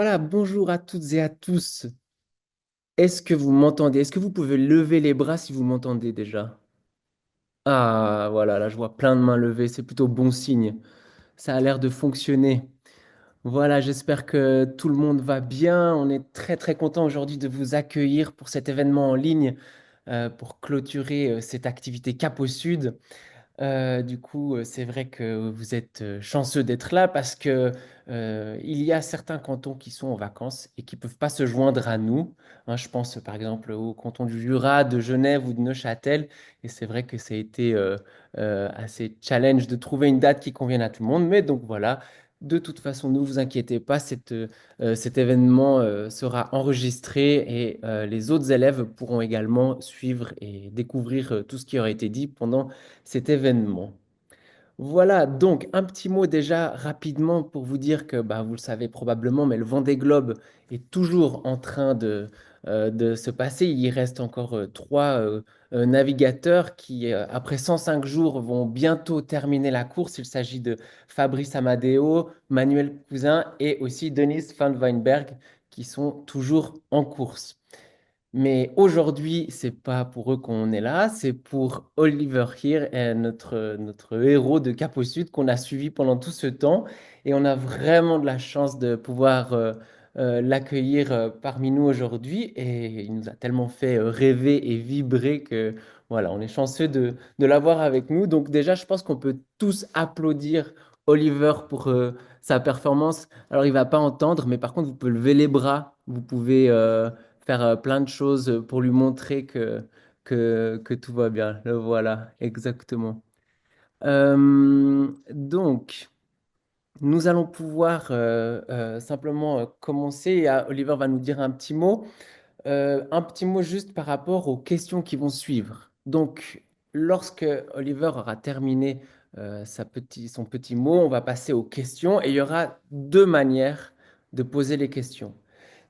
Voilà, bonjour à toutes et à tous. Est-ce que vous m'entendez? Est-ce que vous pouvez lever les bras si vous m'entendez déjà? Ah, voilà, là je vois plein de mains levées, c'est plutôt bon signe. Ça a l'air de fonctionner. Voilà, j'espère que tout le monde va bien. On est très très content aujourd'hui de vous accueillir pour cet événement en ligne pour clôturer cette activité Cap au Sud. C'est vrai que vous êtes chanceux d'être là parce que il y a certains cantons qui sont en vacances et qui peuvent pas se joindre à nous. Hein, je pense par exemple au canton du Jura, de Genève ou de Neuchâtel. Et c'est vrai que ça a été assez challenge de trouver une date qui convienne à tout le monde. Mais donc voilà, de toute façon, ne vous inquiétez pas, cet événement sera enregistré et les autres élèves pourront également suivre et découvrir tout ce qui aurait été dit pendant cet événement. Voilà, donc un petit mot déjà rapidement pour vous dire que bah, vous le savez probablement, mais le Vendée Globe est toujours en train de se passer. Il reste encore trois navigateurs qui, après 105 jours, vont bientôt terminer la course. Il s'agit de Fabrice Amadeo, Manuel Cousin et aussi Denise van Weinberg qui sont toujours en course. Mais aujourd'hui, c'est pas pour eux qu'on est là, c'est pour Oliver Here, notre héros de Cap au Sud qu'on a suivi pendant tout ce temps. Et on a vraiment de la chance de pouvoir l'accueillir parmi nous aujourd'hui. Et il nous a tellement fait rêver et vibrer que voilà, on est chanceux de l'avoir avec nous. Donc déjà, je pense qu'on peut tous applaudir Oliver pour sa performance. Alors, il va pas entendre, mais par contre, vous pouvez lever les bras, vous pouvez faire plein de choses pour lui montrer que tout va bien. Le voilà, exactement. Donc, nous allons pouvoir simplement commencer. Et Oliver va nous dire un petit mot. Un petit mot juste par rapport aux questions qui vont suivre. Donc, lorsque Oliver aura terminé son petit mot, on va passer aux questions et il y aura deux manières de poser les questions.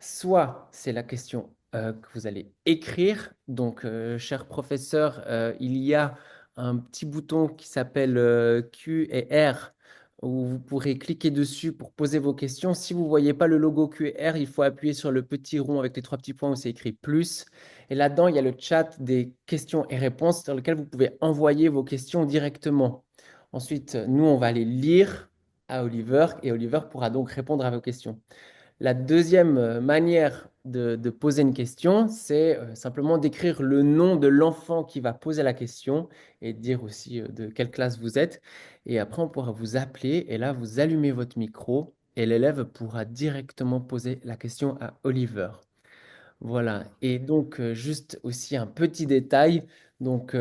Soit c'est la question que vous allez écrire. Donc, cher professeur, il y a un petit bouton qui s'appelle Q et R où vous pourrez cliquer dessus pour poser vos questions. Si vous ne voyez pas le logo QR, il faut appuyer sur le petit rond avec les trois petits points où c'est écrit plus. Et là-dedans, il y a le chat des questions et réponses dans lequel vous pouvez envoyer vos questions directement. Ensuite, nous, on va les lire à Oliver et Oliver pourra donc répondre à vos questions. La deuxième manière de poser une question, c'est simplement d'écrire le nom de l'enfant qui va poser la question et dire aussi de quelle classe vous êtes. Et après, on pourra vous appeler et là, vous allumez votre micro et l'élève pourra directement poser la question à Oliver. Voilà. Et donc, juste aussi un petit détail. Donc,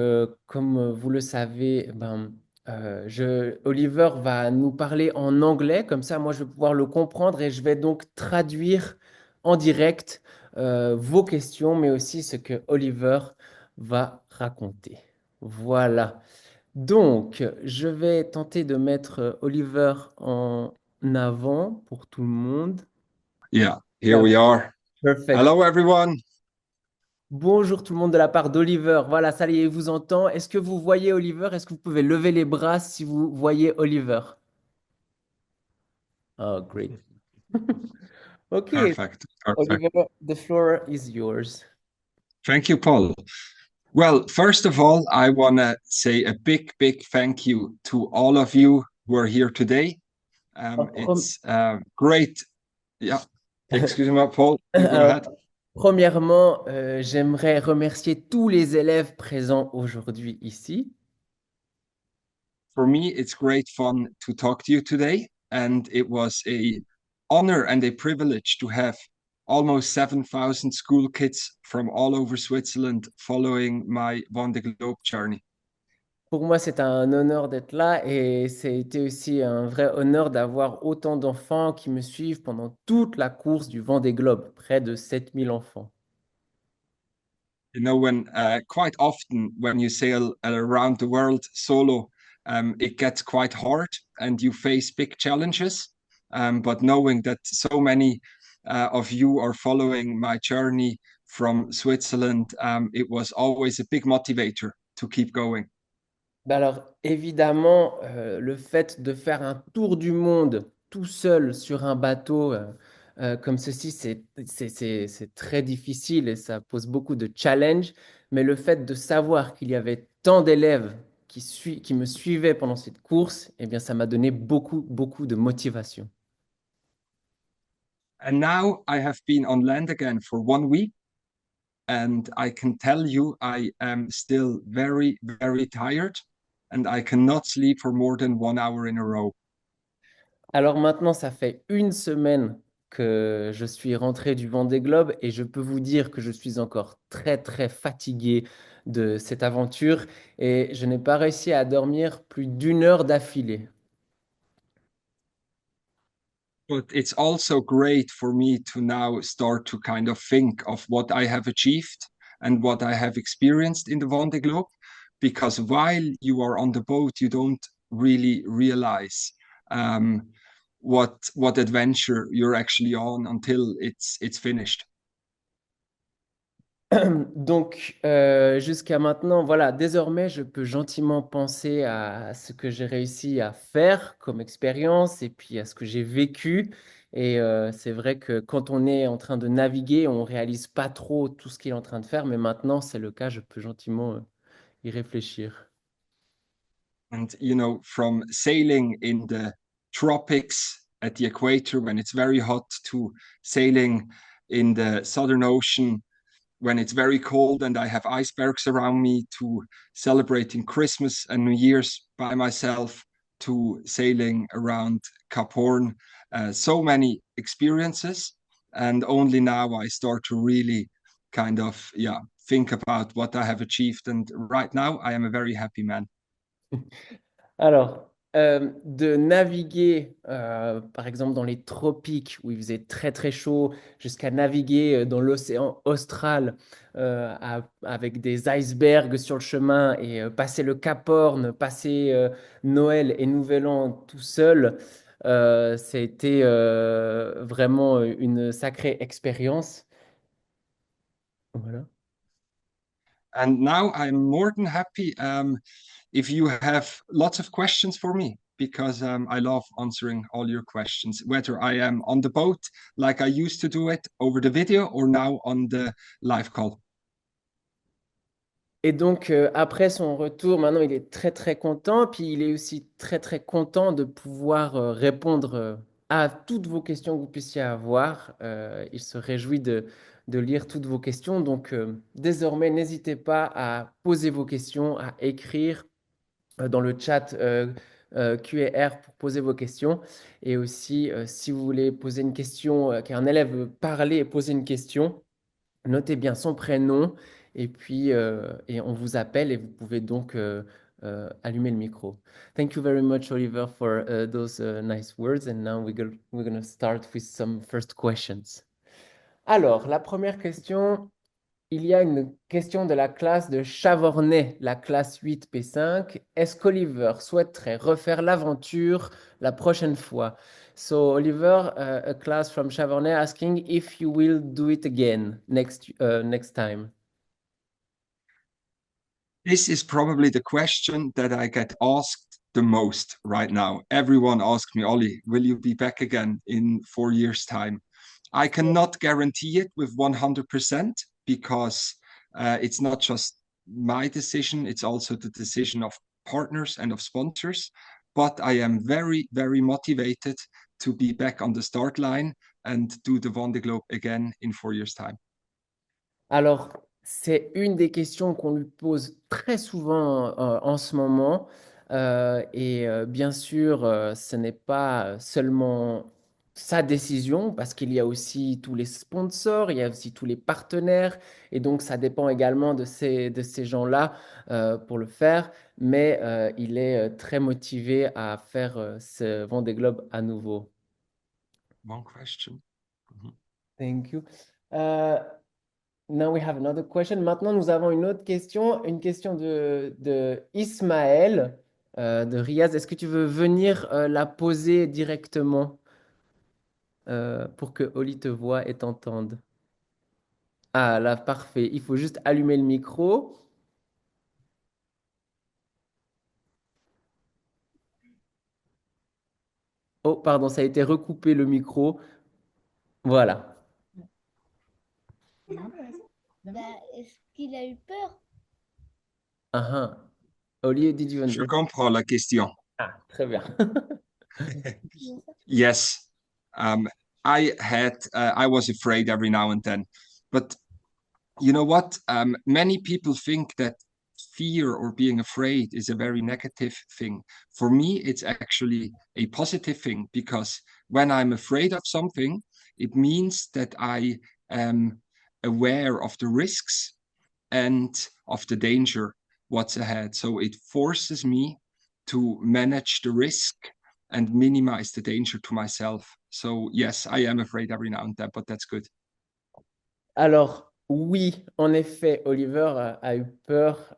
comme vous le savez, Oliver va nous parler en anglais. Comme ça, moi, je vais pouvoir le comprendre et je vais donc traduire en direct vos questions, mais aussi ce que Oliver va raconter. Voilà. Donc, je vais tenter de mettre Oliver en avant pour tout le monde. Yeah, here Là, we are. perfect. Hello, everyone. Bonjour tout le monde de la part d'Oliver. Voilà, ça y est, il vous entend. Est-ce que vous voyez Oliver? Est-ce que vous pouvez lever les bras si vous voyez Oliver? Oh, great. Okay, Perfect. Perfect. Oliver, the floor is yours. Thank you, Paul. Well, first of all, I want to say a big, big thank you to all of you who are here today. Alors, It's great. Yeah. Excuse me, Paul. You go alors, ahead. premièrement, j'aimerais remercier tous les élèves présents aujourd'hui ici. For me, it's great fun to talk to you today, and it was a honor and a privilege to have almost 7,000 school kids from all over Switzerland following my Vendée Globe journey. Pour moi, c'est un honneur d'être là et c'était aussi un vrai honneur d'avoir autant d'enfants qui me suivent pendant toute la course du Vendée Globe, près de 7000 enfants. You know, when quite often when you sail around the world solo, it gets quite hard and you face big challenges. But knowing that so many of you are following my journey from Switzerland, it was always a big motivator to keep going. Bah alors, évidemment, le fait de faire un tour du monde tout seul sur un bateau, comme ceci, c'est très difficile et ça pose beaucoup de challenges. Mais le fait de savoir qu'il y avait tant d'élèves qui me suivaient pendant cette course, eh bien, ça m'a donné beaucoup, beaucoup de motivation. And now I have been on land again for 1 week, and I can tell you I am still very, very tired, and I cannot sleep for more than 1 hour in a row. Alors maintenant, ça fait une semaine que je suis rentré du Vendée Globe et je peux vous dire que je suis encore très très fatigué de cette aventure et je n'ai pas réussi à dormir plus d'1 heure d'affilée. But it's also great for me to now start to kind of think of what I have achieved and what I have experienced in the Vendée Globe, because while you are on the boat, you don't really realize um, what adventure you're actually on until it's finished. Donc, jusqu'à maintenant, voilà, désormais, je peux gentiment penser à ce que j'ai réussi à faire comme expérience et puis à ce que j'ai vécu. Et c'est vrai que quand on est en train de naviguer, on réalise pas trop tout ce qu'il est en train de faire, mais maintenant, c'est le cas, je peux gentiment y réfléchir. And you know, from sailing in the tropics at the equator when it's very hot to sailing in the Southern Ocean when it's very cold and I have icebergs around me, to celebrating Christmas and New Year's by myself, to sailing around Cap Horn. So many experiences. And only now I start to really kind of, yeah, think about what I have achieved. And right now I am a very happy man. Alors, de naviguer, par exemple, dans les tropiques où il faisait très très chaud, jusqu'à naviguer dans l'océan austral avec des icebergs sur le chemin et passer le Cap Horn, passer Noël et Nouvel An tout seul, ça a été vraiment une sacrée expérience. Voilà. And now I'm more than happy if you have lots of questions for me, because I love answering all your questions, whether I am on the boat like I used to do it over the video or now on the live call. Et donc, après son retour, maintenant, il est très, très content. Puis, il est aussi très, très content de pouvoir répondre à toutes vos questions que vous puissiez avoir. Il se réjouit de lire toutes vos questions. Donc, désormais, n'hésitez pas à poser vos questions, à écrire dans le chat Q&R pour poser vos questions. Et aussi, si vous voulez poser une question, qu'un élève veut parler et poser une question, notez bien son prénom et puis et on vous appelle et vous pouvez donc allumer le micro. Thank you very much, Oliver, for those nice words. And now we're gonna start with some first questions. Alors, la première question, il y a une question de la classe de Chavornay, la classe 8P5. Est-ce qu'Oliver souhaiterait refaire l'aventure la prochaine fois? So, Oliver, a class from Chavornay asking if you will do it again next time. This is probably the question that I get asked the most right now. Everyone asks me, Ollie, will you be back again in 4 years' time? I cannot guarantee it with 100% because it's not just my decision, it's also the decision of partners and of sponsors. But I am very, very motivated to be back on the start line and do the Vendée Globe again in 4 years' time. Alors, c'est une des questions qu'on lui pose très souvent en ce moment. Et bien sûr, ce n'est pas seulement sa décision, parce qu'il y a aussi tous les sponsors, il y a aussi tous les partenaires, et donc ça dépend également de ces gens-là pour le faire. Mais il est très motivé à faire ce Vendée Globe à nouveau. One question. Mhm. Thank you. Euh, Now we have another question. Maintenant, nous avons une question de Ismaël de Riyad. Est-ce que tu veux venir la poser directement pour que Oli te voit et t'entende? Ah là, parfait. Il faut juste allumer le micro. Oh, pardon, ça a été recoupé le micro. Voilà. Bah, est-ce qu'il a eu peur? Ah, ah. Olivier, did you Je understand? comprends la question. Ah, très bien. Yes. Um, I was afraid every now and then. But you know what? Many people think that fear or being afraid is a very negative thing. For me, it's actually a positive thing because when I'm afraid of something, it means that I am aware of the risks and of the danger what's ahead. So it forces me to manage the risk and minimize the danger to myself. So yes, I am afraid every now and then, but that's good. Alors, oui, en effet, Oliver a eu peur.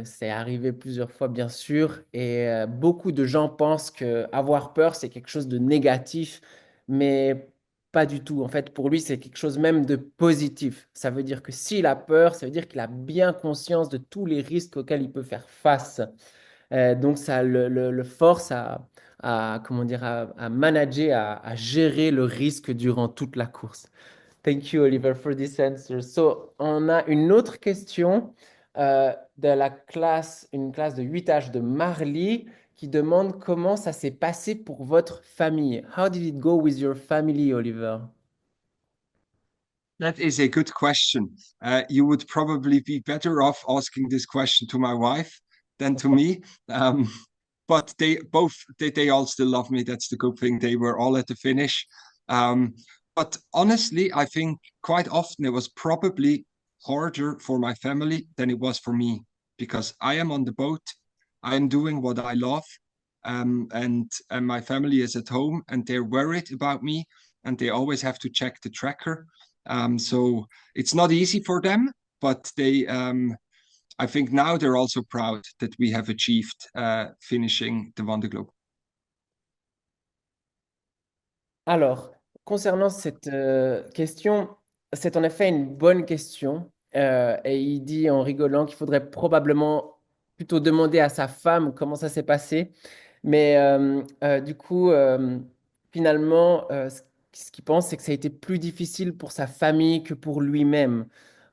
C'est arrivé plusieurs fois, bien sûr. Et beaucoup de gens pensent que avoir peur, c'est quelque chose de négatif, mais pas du tout. En fait, pour lui, c'est quelque chose même de positif. Ça veut dire que s'il a peur, ça veut dire qu'il a bien conscience de tous les risques auxquels il peut faire face. Donc, ça le force comment dire, à manager, à gérer le risque durant toute la course. Thank you, Oliver, for this answer. So, on a une autre question de la classe, une classe de 8H de Marly qui demande comment ça s'est passé pour votre famille. How did it go with your family, Oliver? That is a good question. You would probably be better off asking this question to my wife than to me. But they all still love me. That's the good thing. They were all at the finish. But honestly, I think quite often it was probably harder for my family than it was for me because I am on the boat. I am doing what I love. And my family is at home and they're worried about me and they always have to check the tracker. So it's not easy for them, but I think now they're also proud that we have achieved finishing the Vendée Globe. Alors, concernant cette question, c'est en effet une bonne question. Et il dit en rigolant qu'il faudrait probablement plutôt demander à sa femme comment ça s'est passé. Mais du coup, finalement, ce qu'il pense, c'est que ça a été plus difficile pour sa famille que pour lui-même.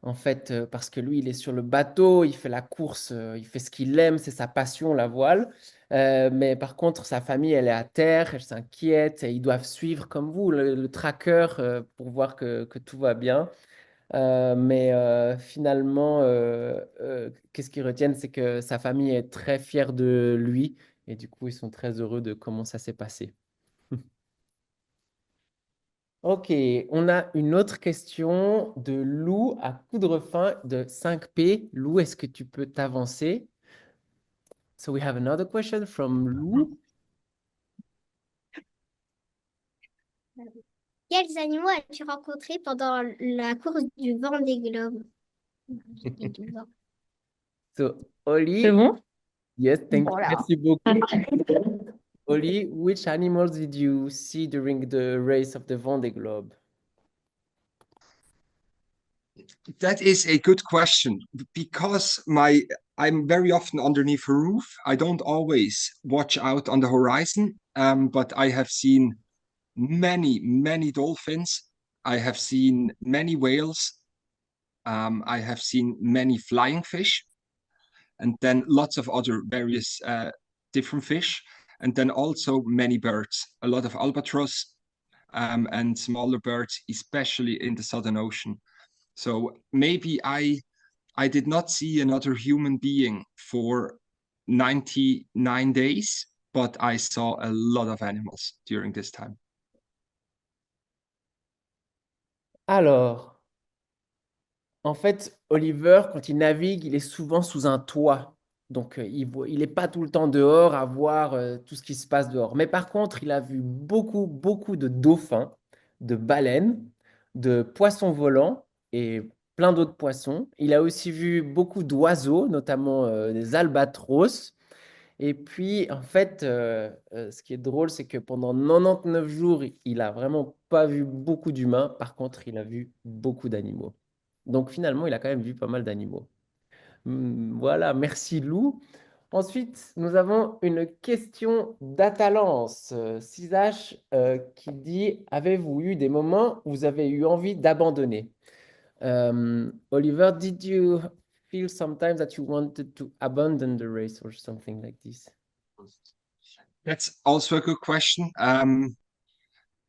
En fait, parce que lui, il est sur le bateau, il fait la course, il fait ce qu'il aime, c'est sa passion, la voile. Mais par contre, sa famille, elle est à terre, elle s'inquiète, et ils doivent suivre comme vous le tracker pour voir que tout va bien. Mais finalement, qu'est-ce qu'ils retiennent, c'est que sa famille est très fière de lui et du coup, ils sont très heureux de comment ça s'est passé. Ok, on a une autre question de Lou à Coudrefin de 5P. Lou, est-ce que tu peux t'avancer? So we have another question from Lou. Quels animaux as-tu rencontrés pendant la course du Vendée Globe? So, C'est Oli, bon? yes, thank you. Voilà. Merci beaucoup. Oli, which animals did you see during the race of the Vendée Globe? That is a good question because I'm very often underneath a roof. I don't always watch out on the horizon, but I have seen many dolphins. I have seen many whales. I have seen many flying fish, and then lots of other various different fish, and then also many birds, a lot of albatross, and smaller birds, especially in the Southern Ocean. So maybe I did not see another human being for 99 days, but I saw a lot of animals during this time. Alors, en fait, Oliver, quand il navigue, il est souvent sous un toit. Donc, il n'est pas tout le temps dehors à voir tout ce qui se passe dehors. Mais par contre, il a vu beaucoup de dauphins, de baleines, de poissons volants et plein d'autres poissons. Il a aussi vu beaucoup d'oiseaux, notamment des albatros. Et puis, en fait, ce qui est drôle, c'est que pendant 99 jours, il a vraiment pas vu beaucoup d'humains. Par contre, il a vu beaucoup d'animaux. Donc finalement, il a quand même vu pas mal d'animaux. Voilà, merci Lou. Ensuite, nous avons une question d'Atalance, 6H, qui dit, avez-vous eu des moments où vous avez eu envie d'abandonner? Oliver, did you feel sometimes that you wanted to abandon the race or something like this? That's also a good question.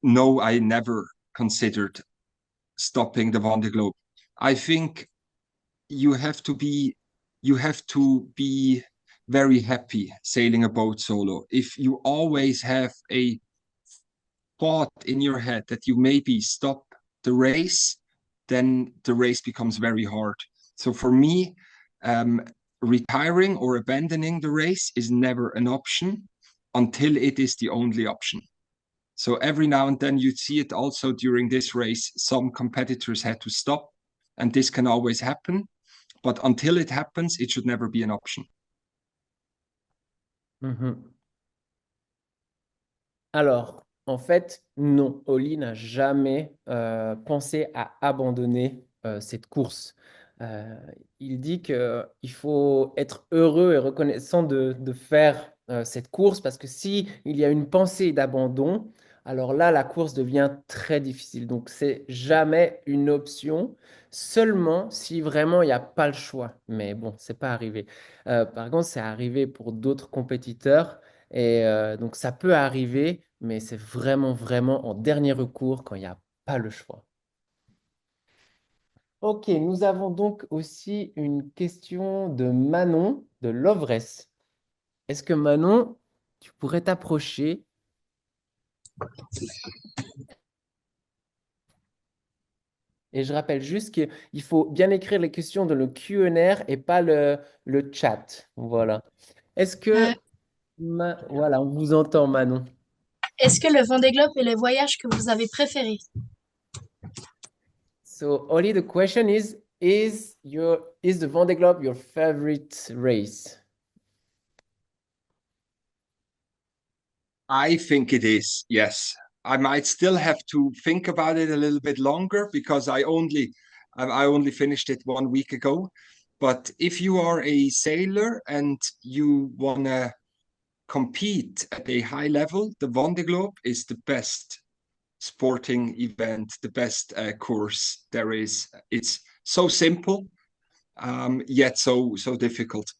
No, I never considered stopping the Vendée Globe. I think you have to be you have to be very happy sailing a boat solo. If you always have a thought in your head that you maybe stop the race, then the race becomes very hard. So for me, retiring or abandoning the race is never an option until it is the only option. So every now and then you see it also during this race, some competitors had to stop, and this can always happen. But until it happens, it should never be an option. Mhm. Alors, en fait, non, Oli n'a jamais pensé à abandonner cette course. Euh, il dit qu'il faut être heureux et reconnaissant de faire cette course parce que si il y a une pensée d'abandon, alors là, la course devient très difficile. Donc, c'est jamais une option, seulement si vraiment il n'y a pas le choix. Mais bon, c'est pas arrivé. Par contre, c'est arrivé pour d'autres compétiteurs. Et donc ça peut arriver, mais c'est vraiment, vraiment en dernier recours quand il n'y a pas le choix. Ok, nous avons donc aussi une question de Manon de Lovresse. Est-ce que Manon, tu pourrais t'approcher? Et je rappelle juste qu'il faut bien écrire les questions dans le Q&A et pas le chat. Voilà. Est-ce que... Euh, Voilà, on vous entend, Manon. Est-ce que le Vendée Globe est le voyage que vous avez préféré? So, Oli, the question is the Vendée Globe your favorite race? I think it is, yes. I might still have to think about it a little bit longer because I only finished it 1 week ago. But if you are a sailor and you wanna compete at a high level, the Vendée Globe is the best sporting event, the best course there is. It's so simple, yet so difficult.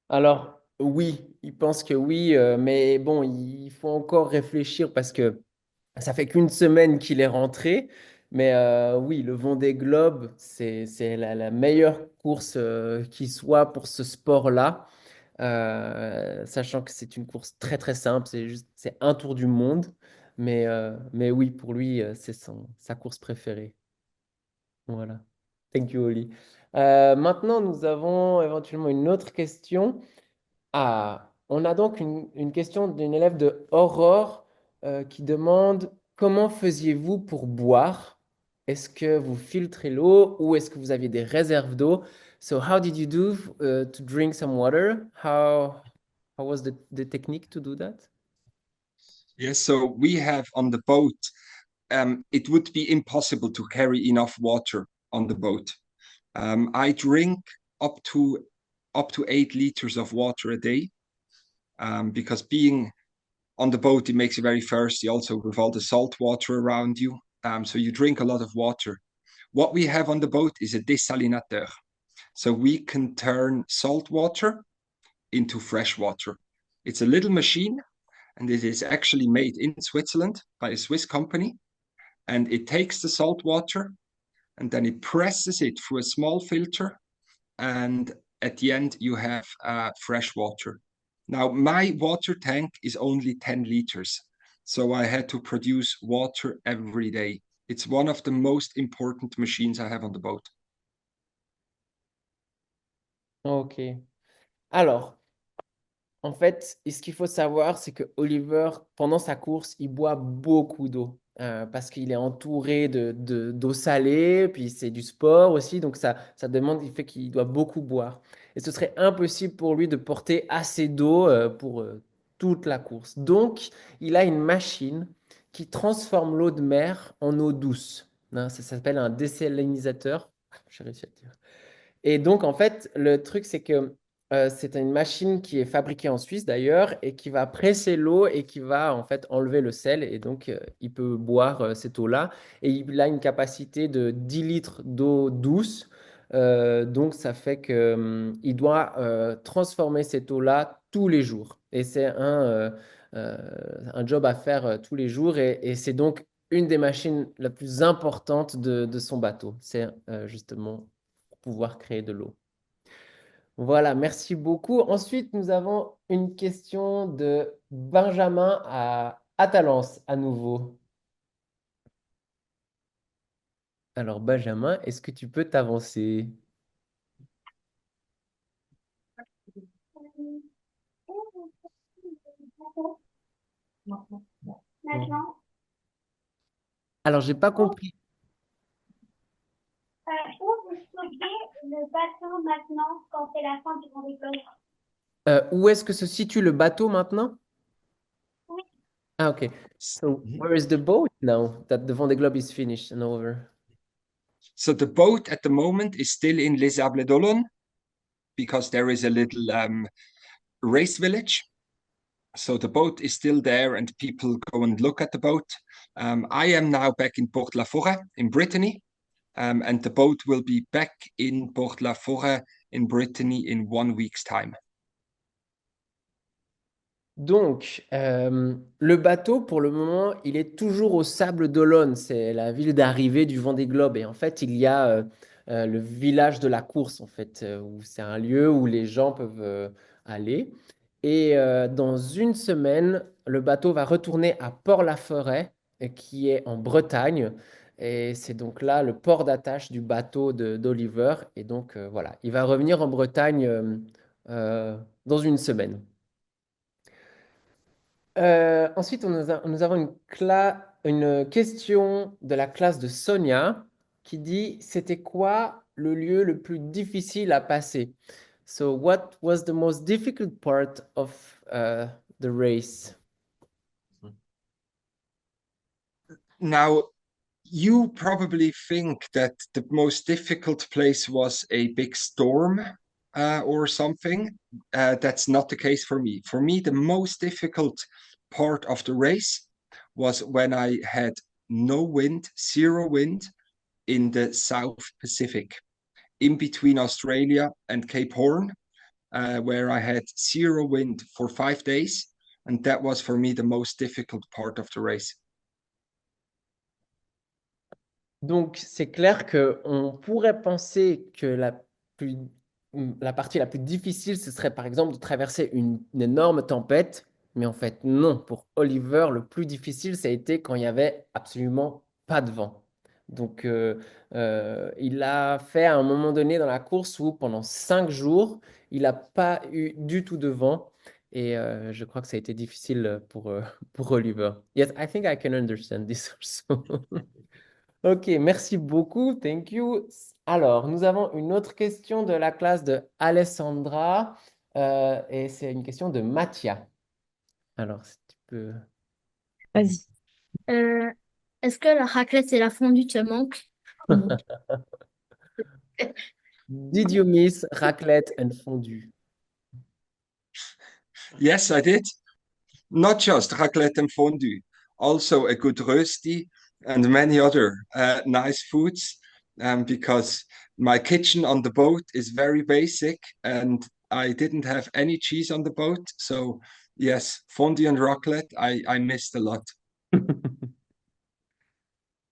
Alors, oui, il pense que oui, mais bon, il faut encore réfléchir parce que ça fait qu'une semaine qu'il est rentré. Mais oui, le Vendée Globe, c'est la meilleure course qui soit pour ce sport-là. Sachant que c'est une course très très simple, c'est un tour du monde. Mais oui, pour lui, c'est sa course préférée. Voilà. Thank you, Oli. Maintenant, nous avons éventuellement une autre question. Ah, on a donc une question d'une élève de Aurore qui demande comment faisiez-vous pour boire? Est-ce que vous filtrez l'eau ou est-ce que vous aviez des réserves d'eau? So, how did you do to drink some water? How was the technique to do that? Yes, so we have on the boat, it would be impossible to carry enough water on the boat. I drink up to 8 liters of water a day, because being on the boat it makes you very thirsty. Also, with all the salt water around you, so you drink a lot of water. What we have on the boat is a desalinateur, so we can turn salt water into fresh water. It's a little machine, and it is actually made in Switzerland by a Swiss company. And it takes the salt water and then it presses it through a small filter. And at the end, you have fresh water. Now, my water tank is only 10 liters. So I had to produce water every day. It's one of the most important machines I have on the boat. Ok. Alors, en fait, ce qu'il faut savoir, c'est que Oliver, pendant sa course, il boit beaucoup d'eau parce qu'il est entouré d'eau salée, puis c'est du sport aussi, donc ça demande, il fait qu'il doit beaucoup boire. Et ce serait impossible pour lui de porter assez d'eau pour toute la course. Donc, il a une machine qui transforme l'eau de mer en eau douce. Hein, ça s'appelle un désalinisateur. J'ai réussi à le dire. Et donc, en fait, le truc, c'est que C'est une machine qui est fabriquée en Suisse d'ailleurs et qui va presser l'eau et qui va en fait enlever le sel et donc il peut boire cette eau-là et il a une capacité de 10 litres d'eau douce. Donc ça fait que il doit transformer cette eau-là tous les jours et c'est euh, un job à faire tous les jours et c'est donc une des machines la plus importante de son bateau. C'est justement pour pouvoir créer de l'eau. Voilà, merci beaucoup. Ensuite, nous avons une question de Benjamin à Talence, à nouveau. Alors, Benjamin, est-ce que tu peux t'avancer? Maintenant, Alors, j'ai pas compris. où vous stockez le bateau maintenant quand c'est la fin du Vendée Globe? Où est-ce que se situe le bateau maintenant? Oui. Ah, ok. So, Mhm. where is the boat now that the Vendée Globe is finished and over? So the boat at the moment is still in Les Sables d'Olonne because there is a little race village. So the boat is still there and people go and look at the boat. I am now back in Port-la-Forêt in Brittany, and the boat will be back in Port-la-Forêt in Brittany in 1 week's time. Donc, le bateau, pour le moment, il est toujours au Sable d'Olonne. C'est la ville d'arrivée du Vendée Globe. Et en fait, il y a le village de la course, en fait, où c'est un lieu où les gens peuvent aller. Et dans une semaine, le bateau va retourner à Port-la-Forêt, qui est en Bretagne. Et c'est donc là le port d'attache du bateau d'Oliver. Et donc, voilà, il va revenir en Bretagne dans une semaine. Ensuite, nous avons une question de la classe de Sonia qui dit, c'était quoi le lieu le plus difficile à passer? So, what was the most difficult part of the race? Now, you probably think that the most difficult place was a big storm or something. That's not the case for me. For me, the most difficult part of the race was when I had no wind, zero wind in the South Pacific, in between Australia and Cape Horn, where I had zero wind for 5 days. And that was for me the most difficult part of the race. Donc, c'est clair qu'on pourrait penser que la partie la plus difficile, ce serait par exemple de traverser une énorme tempête. Mais en fait, non. Pour Oliver, le plus difficile, ça a été quand il n'y avait absolument pas de vent. Donc, il a fait à un moment donné dans la course où pendant 5 jours, il n'a pas eu du tout de vent. Et je crois que ça a été difficile pour Oliver. Yes, I think I can understand this also. Ok, merci beaucoup, thank you. Alors, nous avons une autre question de la classe de Alessandra et c'est une question de Mathia. Alors, si tu peux. Vas-y. Euh, Est-ce que la raclette et la fondue te manquent? Did you miss raclette and fondue? Yes, I did. Not just raclette and fondue, also a good rösti and many other nice foods. Because my kitchen on the boat is very basic and I didn't have any cheese on the boat. So, yes, fondue and raclette, I missed a lot.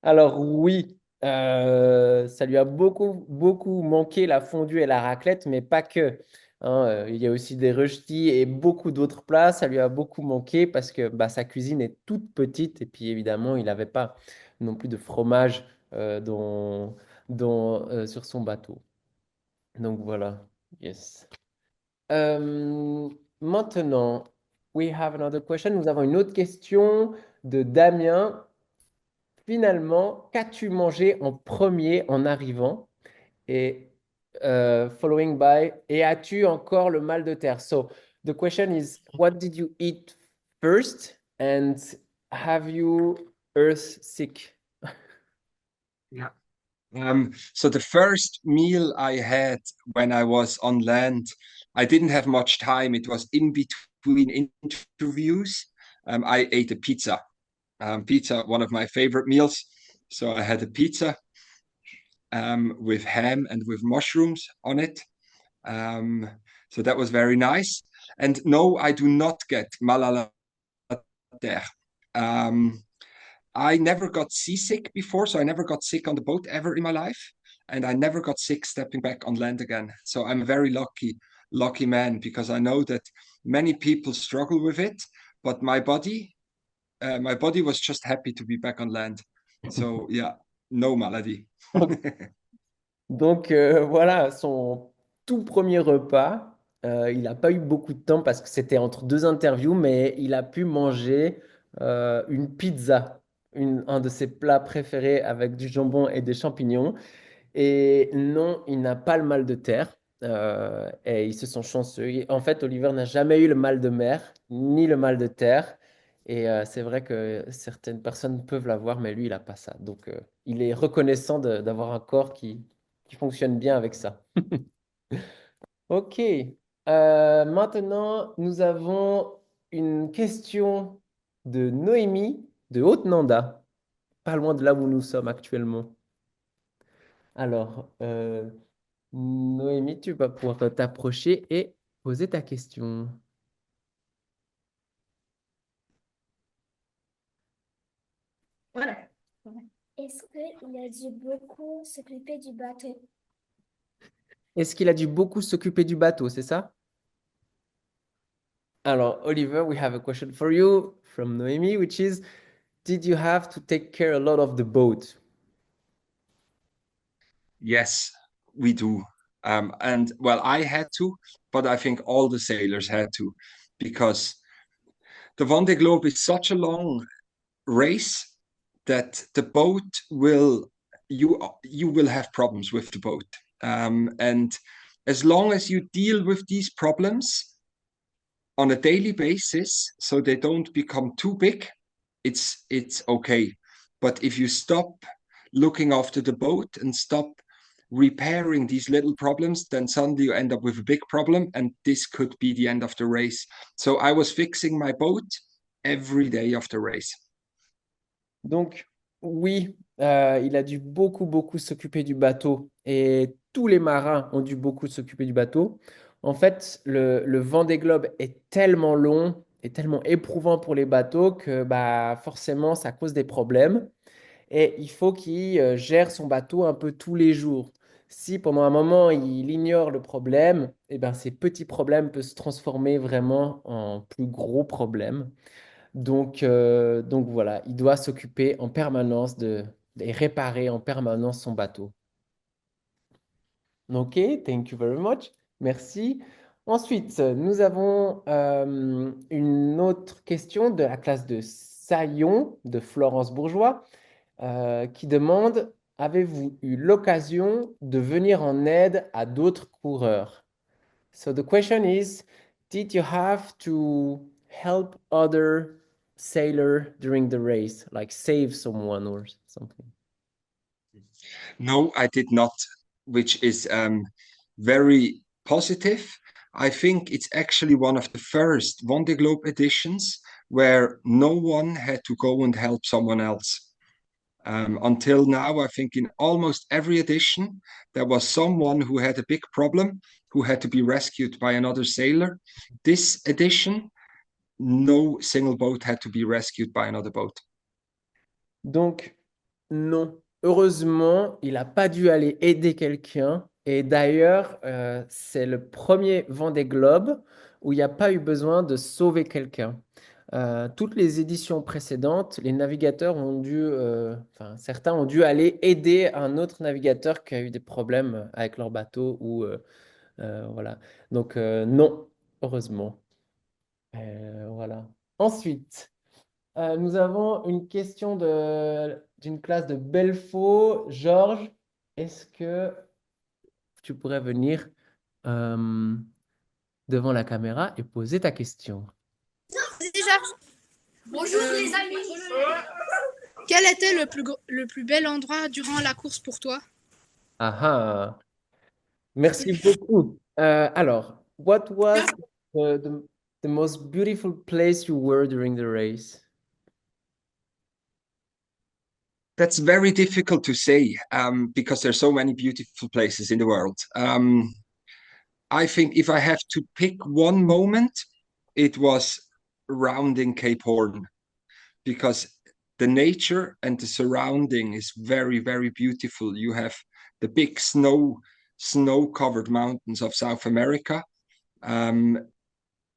Alors oui, ça lui a beaucoup, beaucoup manqué la fondue et la raclette, mais pas que. Hein, il y a aussi des röstis et beaucoup d'autres plats. Ça lui a beaucoup manqué parce que bah, sa cuisine est toute petite et puis évidemment, il n'avait pas non plus de fromage sur son bateau. Donc voilà, yes. Euh, Maintenant, we have another question. Nous avons une autre question de Damien. Finalement, qu'as-tu mangé en premier en arrivant? Et following by, et as-tu encore le mal de terre? So the question is, what did you eat first? And have you earth sick? Yeah. So the first meal I had when I was on land, I didn't have much time. It was in between interviews. I ate a pizza. Pizza, one of my favorite meals. So I had a pizza with ham and with mushrooms on it. So that was very nice. And no, I do not get mal à la terre. I never got seasick before, so I never got sick on the boat ever in my life. And I never got sick stepping back on land again. So I'm a very lucky man, because I know that many people struggle with it, but my body was just happy to be back on land. So yeah, no malady. Donc voilà, son tout premier repas, il n'a pas eu beaucoup de temps parce que c'était entre deux interviews, mais il a pu manger une pizza, un de ses plats préférés avec du jambon et des champignons. Et non, il n'a pas le mal de terre. Et ils se sont chanceux. En fait, Oliver n'a jamais eu le mal de mer, ni le mal de terre. Et c'est vrai que certaines personnes peuvent l'avoir, mais lui, il n'a pas ça. Donc, il est reconnaissant d'avoir un corps qui fonctionne bien avec ça. Ok. Maintenant, nous avons une question de Noémie de Haute-Nanda, pas loin de là où nous sommes actuellement. Alors, Noémie, tu vas pouvoir t'approcher et poser ta question. Voilà. Est-ce qu'il a dû beaucoup s'occuper du bateau? Est-ce qu'il a dû beaucoup s'occuper du bateau, c'est ça? Alors, Oliver, we have a question for you from Noémie, which is, did you have to take care a lot of the boat? Yes, we do. And well, I had to, but I think all the sailors had to, because the Vendée Globe is such a long race that the boat will you will have problems with the boat. And as long as you deal with these problems on a daily basis, so they don't become too big, it's okay. But if you stop looking after the boat and stop repairing these little problems, then suddenly you end up with a big problem, and this could be the end of the race. So I was fixing my boat every day of the race. Donc, oui, il a dû beaucoup s'occuper du bateau et tous les marins ont dû beaucoup s'occuper du bateau. En fait, le Vendée Globe est tellement long et tellement éprouvant pour les bateaux que bah, forcément, ça cause des problèmes. Et il faut qu'il gère son bateau un peu tous les jours. Si pendant un moment il ignore le problème, eh ben, ces petits problèmes peuvent se transformer vraiment en plus gros problèmes. Donc voilà, il doit s'occuper en permanence et réparer en permanence son bateau. Ok, thank you very much. Merci. Ensuite, nous avons une autre question de la classe de Saillon de Florence Bourgeois qui demande, avez-vous eu l'occasion de venir en aide à d'autres coureurs? So the question is, did you have to help other sailor during the race, like save someone or something? No, I did not, which is very positive. I think it's actually one of the first Vendée Globe editions where no one had to go and help someone else. Until now, I think in almost every edition, there was someone who had a big problem who had to be rescued by another sailor. This edition, no single boat had to be rescued by another boat. Donc, non. Heureusement, il n'a pas dû aller aider quelqu'un. Et d'ailleurs, c'est le premier Vendée Globe où il n'y a pas eu besoin de sauver quelqu'un. Toutes les éditions précédentes, les navigateurs ont dû, enfin, certains ont dû aller aider un autre navigateur qui a eu des problèmes avec leur bateau ou voilà. Donc non, heureusement. Voilà. Ensuite, nous avons une question d'une classe de Belfaux. Georges, est-ce que tu pourrais venir euh, devant la caméra et poser ta question? Déjà, bonjour les amis. Quel était le plus bel endroit durant la course pour toi? Ah ah, merci beaucoup. Alors, what was the most beautiful place you were during the race? That's very difficult to say because there's so many beautiful places in the world. I think if I have to pick one moment, it was rounding Cape Horn because the nature and the surrounding is very, very beautiful. You have the big snow-covered mountains of South America,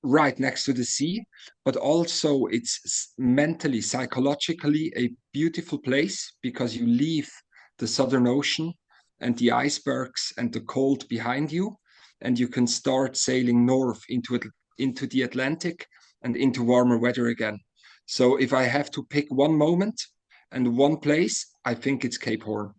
right next to the sea, but also it's mentally, psychologically a beautiful place because you leave the Southern Ocean and the icebergs and the cold behind you, and you can start sailing north into the Atlantic and into warmer weather again. So if I have to pick one moment and one place, I think it's Cape Horn.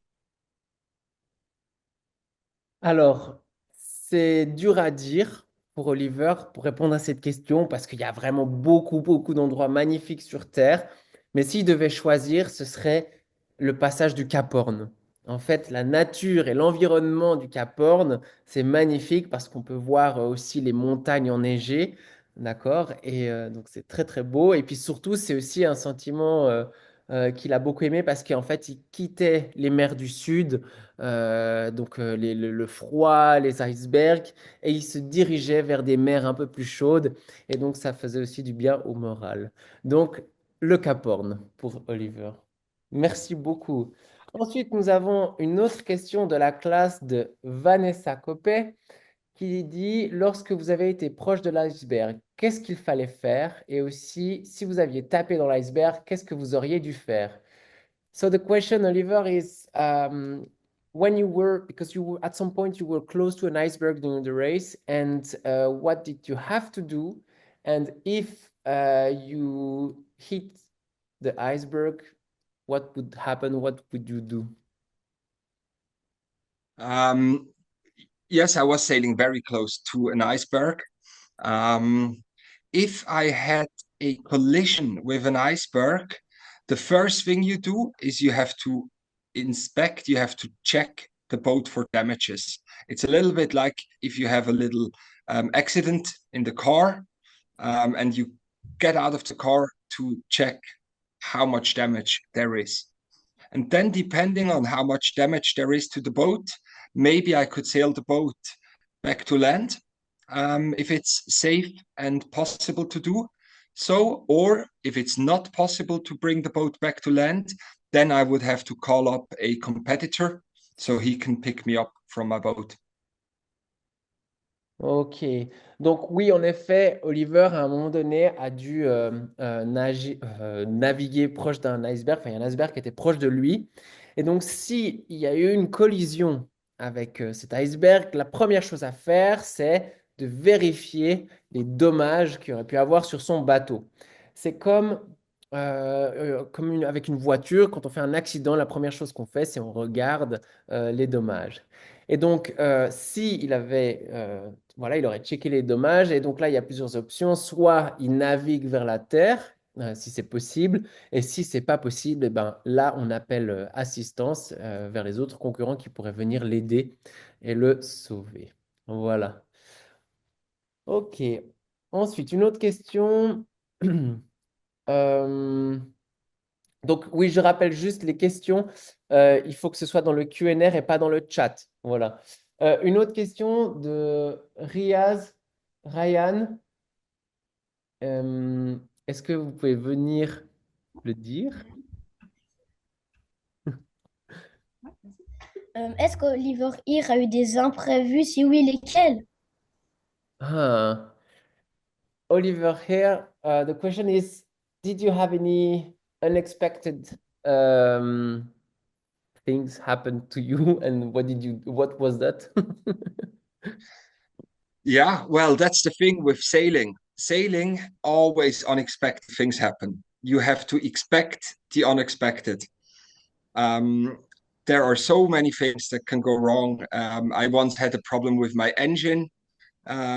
Alors, c'est dur à dire pour Oliver pour répondre à cette question parce qu'il y a vraiment beaucoup, beaucoup d'endroits magnifiques sur Terre. Mais s'il devait choisir, ce serait le passage du Cap Horn. En fait, la nature et l'environnement du Cap Horn, c'est magnifique parce qu'on peut voir aussi les montagnes enneigées, d'accord? Et donc, c'est très, très beau. Et puis surtout, c'est aussi un sentiment qu'il a beaucoup aimé parce qu'en fait, il quittait les mers du Sud donc le froid, les icebergs, et il se dirigeait vers des mers un peu plus chaudes, et donc ça faisait aussi du bien au moral. Donc le Cap Horn pour Oliver. Merci beaucoup. Ensuite, nous avons une autre question de la classe de Vanessa Copé qui dit, lorsque vous avez été proche de l'iceberg, qu'est-ce qu'il fallait faire? Et aussi, si vous aviez tapé dans l'iceberg, qu'est-ce que vous auriez dû faire? So the question, Oliver, is when you were, because at some point you were close to an iceberg during the race, and what did you have to do? And if you hit the iceberg, what would happen? What would you do? Yes, I was sailing very close to an iceberg. If I had a collision with an iceberg, the first thing you do is you have to inspect, you have to check the boat for damages. It's a little bit like if you have a little accident in the car and you get out of the car to check how much damage there is. And then, depending on how much damage there is to the boat, maybe I could sail the boat back to land if it's safe and possible to do so. Or if it's not possible to bring the boat back to land, then I would have to call up a competitor so he can pick me up from my boat. Ok. Donc oui, en effet, Oliver, à un moment donné, a dû naviguer proche d'un iceberg. Enfin, il y a un iceberg qui était proche de lui. Et donc, s'il y a eu une collision avec cet iceberg, la première chose à faire, c'est de vérifier les dommages qu'il aurait pu avoir sur son bateau. C'est comme avec une voiture, quand on fait un accident, la première chose qu'on fait, c'est on regarde les dommages. Et donc, si il avait voilà, il aurait checké les dommages. Et donc là, il y a plusieurs options. Soit il navigue vers la Terre, si c'est possible. Et si c'est pas possible, eh ben, là, on appelle assistance vers les autres concurrents qui pourraient venir l'aider et le sauver. Voilà. Ok. Ensuite, une autre question. Euh, donc oui, je rappelle juste les questions. Il faut que ce soit dans le Q&A et pas dans le chat. Voilà. Une autre question de Ryan. Est-ce que vous pouvez venir le dire? Est-ce qu'Oliver Heer a eu des imprévus? Si oui, lesquels? Ah. Oliver here. The question is, did you have any unexpected things happen to you, and what was that? Yeah, well, that's the thing with sailing. Sailing, always unexpected things happen. You have to expect the unexpected. There are so many things that can go wrong. I once had a problem with my engine,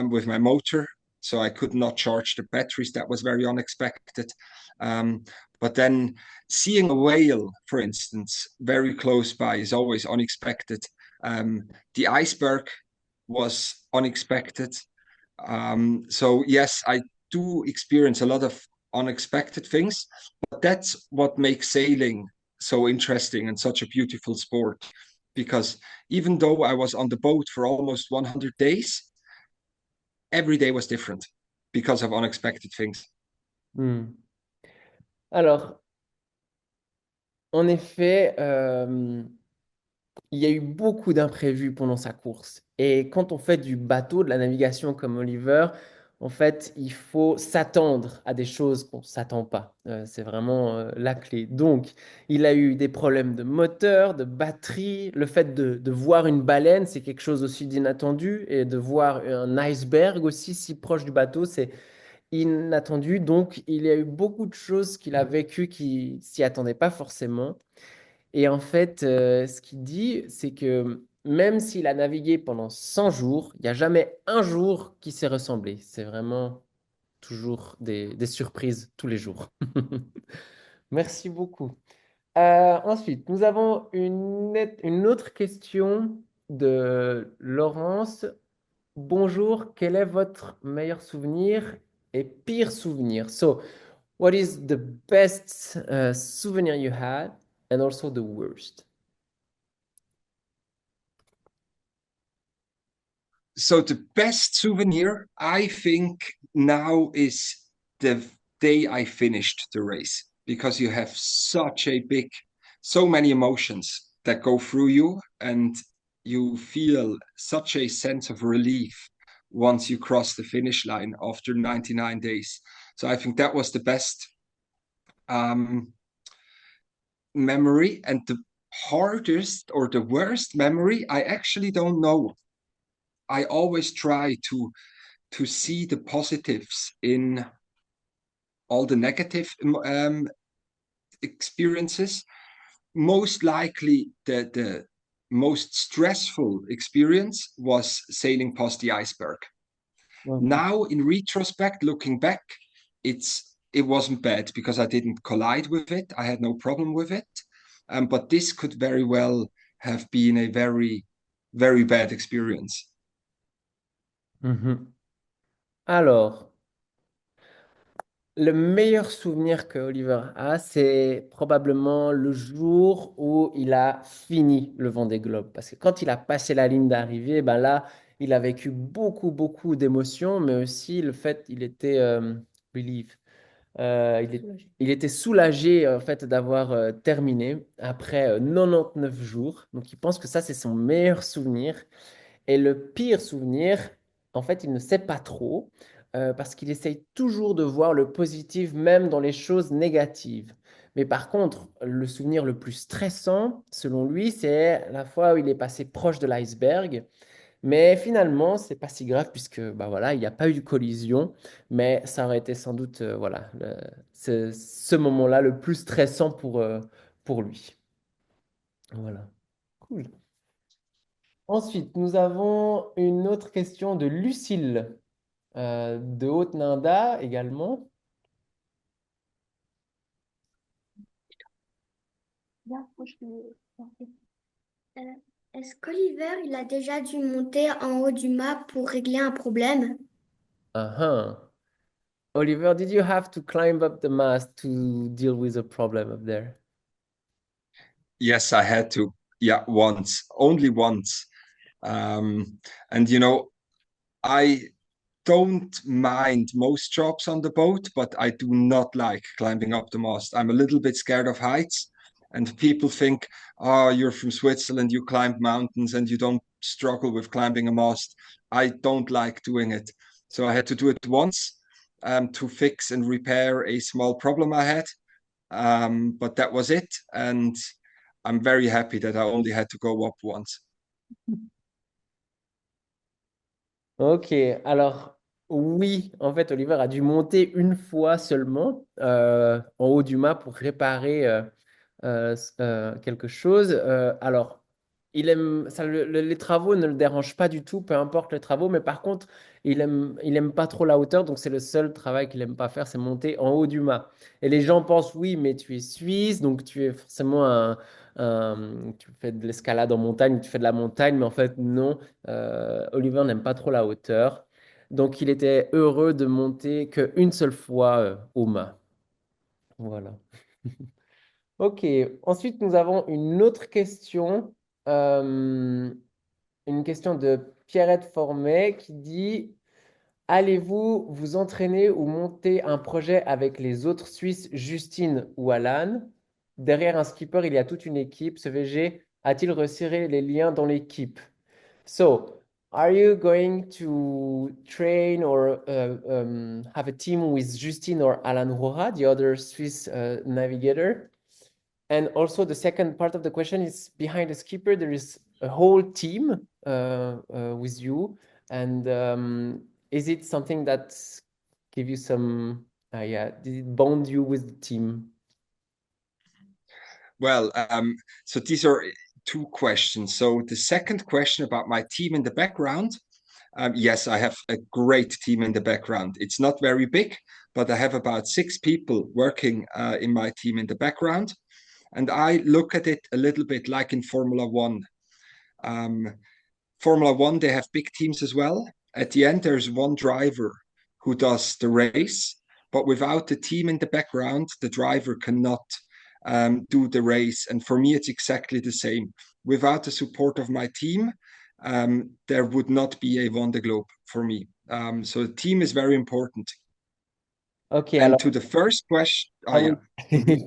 with my motor, so I could not charge the batteries. That was very unexpected. But then seeing a whale, for instance, very close by is always unexpected. The iceberg was unexpected. So yes, I do experience a lot of unexpected things, but that's what makes sailing so interesting and such a beautiful sport. Because even though I was on the boat for almost 100 days, every day was different because of unexpected things. Hmm. Alors, en effet, il y a eu beaucoup d'imprévus pendant sa course. Et quand on fait du bateau, de la navigation comme Oliver, en fait, il faut s'attendre à des choses qu'on ne s'attend pas. C'est vraiment la clé. Donc, il a eu des problèmes de moteur, de batterie. Le fait de voir une baleine, c'est quelque chose aussi d'inattendu. Et de voir un iceberg aussi si proche du bateau, c'est inattendu. Donc, il y a eu beaucoup de choses qu'il a vécues qui s'y attendaient pas forcément. Et en fait, ce qu'il dit, c'est que même s'il a navigué pendant 100 jours, il n'y a jamais un jour qui s'est ressemblé. C'est vraiment toujours des surprises tous les jours. Merci beaucoup. Ensuite, nous avons une autre question de Laurence. Bonjour, quel est votre meilleur souvenir et pire souvenir? So, what is the best souvenir you had and also the worst? So the best souvenir, I think, now is the day I finished the race because you have such a big, so many emotions that go through you, and you feel such a sense of relief once you cross the finish line after 99 days. So I think that was the best um, memory. And the hardest or the worst memory, I actually don't know. I always try to see the positives in all the negative experiences. Most likely, the most stressful experience was sailing past the iceberg. Now, in retrospect, looking back, it wasn't bad because I didn't collide with it. I had no problem with it. But this could very well have been a very, very bad experience. Mhm. Alors, le meilleur souvenir que Oliver a, c'est probablement le jour où il a fini le Vendée Globe. Parce que quand il a passé la ligne d'arrivée, ben là, il a vécu beaucoup, beaucoup d'émotions, mais aussi le fait qu'il était relieved. Il était soulagé en fait d'avoir terminé après 99 jours. Donc il pense que ça, c'est son meilleur souvenir. Et le pire souvenir, en fait, il ne sait pas trop parce qu'il essaye toujours de voir le positif même dans les choses négatives. Mais par contre, le souvenir le plus stressant, selon lui, c'est la fois où il est passé proche de l'iceberg. Mais finalement, c'est pas si grave puisque bah voilà, il n'y a pas eu de collision, mais ça aurait été sans doute voilà, ce moment-là le plus stressant pour lui. Voilà. Cool. Ensuite, nous avons une autre question de Lucille, de Haute-Nanda également. Euh, Est-ce qu'Oliver, il a déjà dû monter en haut du mât pour régler un problème? Uh-huh. Oliver, did you have to climb up the mast to deal with a problem up there? Yes, I had to. Yeah, once, only once. And I don't mind most jobs on the boat, but I do not like climbing up the mast. I'm a little bit scared of heights, and people think, oh, you're from Switzerland, you climb mountains and you don't struggle with climbing a mast. I don't like doing it. So I had to do it once to fix and repair a small problem I had. But that was it. And I'm very happy that I only had to go up once. Ok, alors oui, en fait, Oliver a dû monter une fois seulement en haut du mât pour réparer quelque chose. Alors, il aime ça, les travaux ne le dérangent pas du tout, peu importe les travaux, mais par contre, il aime pas trop la hauteur, donc c'est le seul travail qu'il aime pas faire, c'est monter en haut du mât. Et les gens pensent, oui, mais tu es suisse, donc tu es forcément tu fais de l'escalade en montagne, tu fais de la montagne, mais en fait, non. Oliver n'aime pas trop la hauteur. Donc, il était heureux de monter qu'une seule fois au mât. Voilà. Ok. Ensuite, nous avons une autre question. euh, une question de Pierrette Formet qui dit: allez-vous vous entraîner ou monter un projet avec les autres Suisses, Justine ou Alan? Derrière un skipper, il y a toute une équipe. Ce VG a-t-il resserré les liens dans l'équipe? So, are you going to train or have a team with Justine or Alan Roja, the other Swiss navigator? And also, the second part of the question is, behind the skipper, there is a whole team with you. And is it something that give you some, yeah, did it bond you with the team? Well, so these are two questions. So the second question about my team in the background, yes, I have a great team in the background. It's not very big, but I have about 6 people working in my team in the background. And I look at it a little bit like in Formula One. Formula One, they have big teams as well. At the end, there's one driver who does the race, but without the team in the background, the driver cannot do the race. And for me, it's exactly the same. Without the support of my team, there would not be a Vendée Globe for me. So the team is very important. Ok, And alors. to the first question, Ah yeah.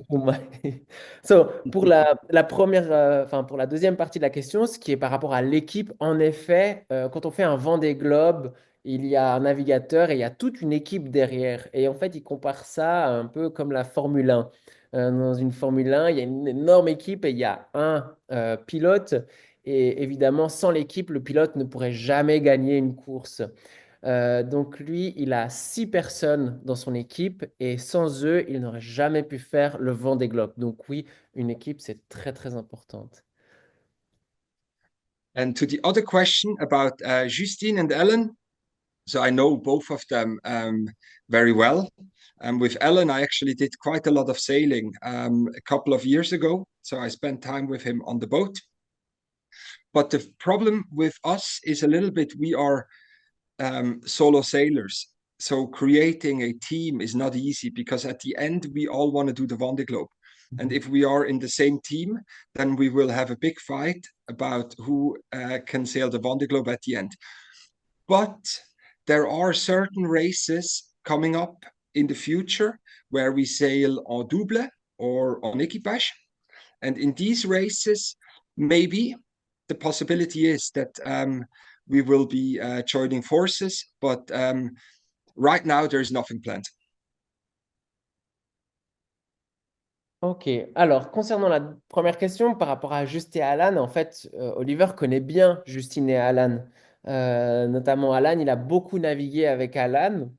oui. So, pour la première, enfin pour la deuxième partie de la question, ce qui est par rapport à l'équipe, en effet, quand on fait un Vendée Globe, il y a un navigateur et il y a toute une équipe derrière. Et en fait, il compare ça un peu comme la Formule 1. Dans une Formule 1, il y a une énorme équipe et il y a un pilote. Et évidemment, sans l'équipe, le pilote ne pourrait jamais gagner une course. Donc lui, il a 6 personnes dans son équipe et sans eux, il n'aurait jamais pu faire le Vendée Globe. Donc oui, une équipe, c'est très très importante. And to the other question about Justine and Ellen, so I know both of them very well. With Ellen, I actually did quite a lot of sailing a couple of years ago. So I spent time with him on the boat. But the problem with us is a little bit we are solo sailors. So creating a team is not easy because at the end, we all want to do the Vendée Globe. And if we are in the same team, then we will have a big fight about who can sail the Vendée Globe at the end. But there are certain races coming up in the future where we sail en double or en équipage. And in these races, maybe the possibility is that we will be joining forces, but right now there's nothing planned. Ok, alors concernant la première question par rapport à Justine et Alan, en fait, Oliver connaît bien Justine et Alan. Notamment Alan, il a beaucoup navigué avec Alan.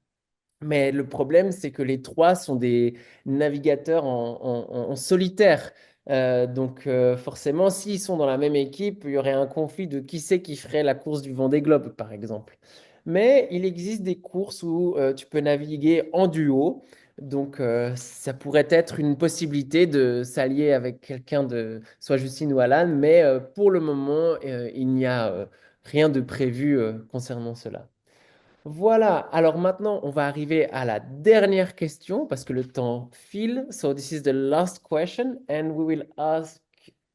Mais le problème, c'est que les trois sont des navigateurs en solitaire. Donc forcément, s'ils sont dans la même équipe, il y aurait un conflit de qui c'est qui ferait la course du Vendée Globe, par exemple. Mais il existe des courses où tu peux naviguer en duo. Donc ça pourrait être une possibilité de s'allier avec quelqu'un de soit Justine ou Alan. Mais pour le moment, il n'y a rien de prévu concernant cela. Voilà, alors maintenant on va arriver à la dernière question parce que le temps file. So this is the last question and we will ask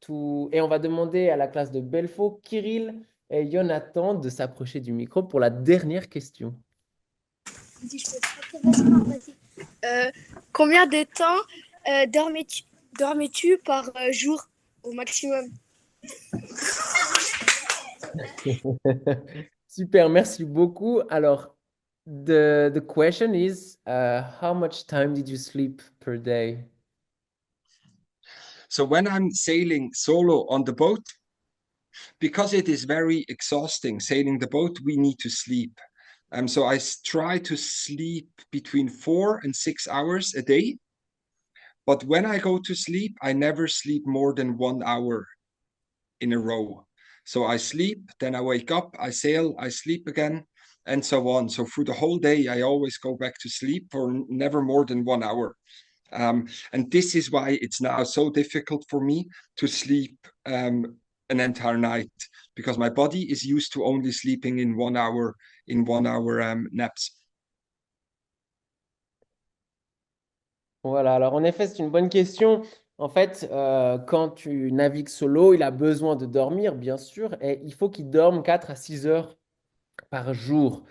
to... Et on va demander à la classe de Belfaux, Kirill et Jonathan de s'approcher du micro pour la dernière question. Combien de temps dormais-tu par jour au maximum? Super, merci beaucoup. Alors, the question is, how much time did you sleep per day? So when I'm sailing solo on the boat, because it is very exhausting sailing the boat, we need to sleep. So I try to sleep between 4 and 6 hours a day. But when I go to sleep, I never sleep more than 1 hour in a row. So I sleep, then I wake up, I sail, I sleep again, and so on. So through the whole day, I always go back to sleep for never more than 1 hour. And this is why it's now so difficult for me to sleep an entire night because my body is used to only sleeping in 1 hour naps. Voilà, alors en effet, c'est une bonne question. En fait, quand tu navigues solo, il a besoin de dormir, bien sûr, et il faut qu'il dorme 4 à 6 heures par jour.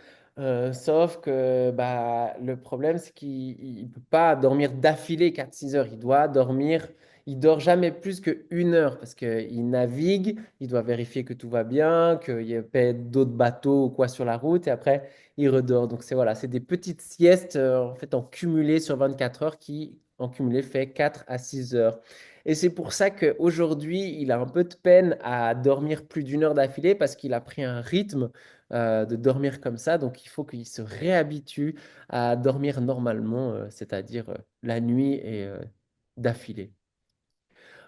Sauf que bah, le problème, c'est qu'il ne peut pas dormir d'affilée 4 6 heures. Il doit dormir, il dort jamais plus qu'1 heure parce qu'il navigue, il doit vérifier que tout va bien, qu'il n'y ait pas d'autres bateaux ou quoi sur la route, et après, il redort. Donc, c'est voilà, c'est des petites siestes en fait, en cumulé sur 24 heures qui, en cumulé, fait 4 à 6 heures. Et c'est pour ça qu'aujourd'hui, il a un peu de peine à dormir plus d'1 heure d'affilée parce qu'il a pris un rythme de dormir comme ça. Donc, il faut qu'il se réhabitue à dormir normalement, c'est-à-dire la nuit et d'affilée.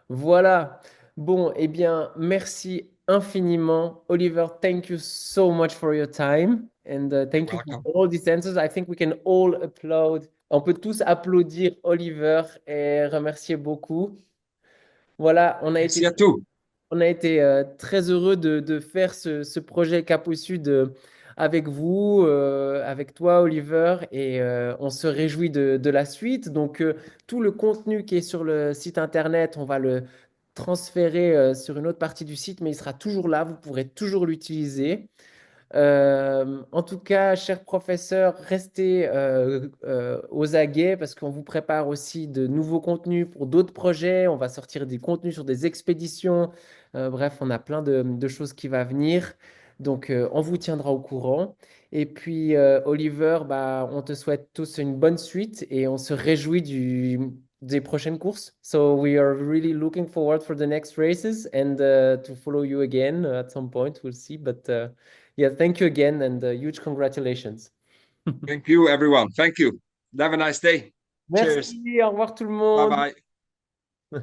Voilà. Bon, eh bien, merci infiniment. Oliver, thank you so much for your time. And thank you Welcome. for all these answers. I think we can all applaud. On peut tous applaudir Oliver et remercier beaucoup. Voilà, Merci à tous. on a été très heureux de faire ce projet Cap au Sud avec vous, avec toi, Oliver, et on se réjouit de la suite. Donc, tout le contenu qui est sur le site internet, on va le transférer sur une autre partie du site, mais il sera toujours là, vous pourrez toujours l'utiliser. En tout cas, chers professeurs, restez aux aguets parce qu'on vous prépare aussi de nouveaux contenus pour d'autres projets. On va sortir des contenus sur des expéditions. Bref, on a plein de choses qui vont venir. Donc, on vous tiendra au courant. Et puis, Oliver, bah, on te souhaite tous une bonne suite et on se réjouit des prochaines courses. So, we are really looking forward for the next races and to follow you again at some point. We'll see. But yeah, thank you again and huge congratulations. Thank you, everyone. Thank you. Have a nice day. Cheers. Merci, au revoir tout le Bye monde. bye.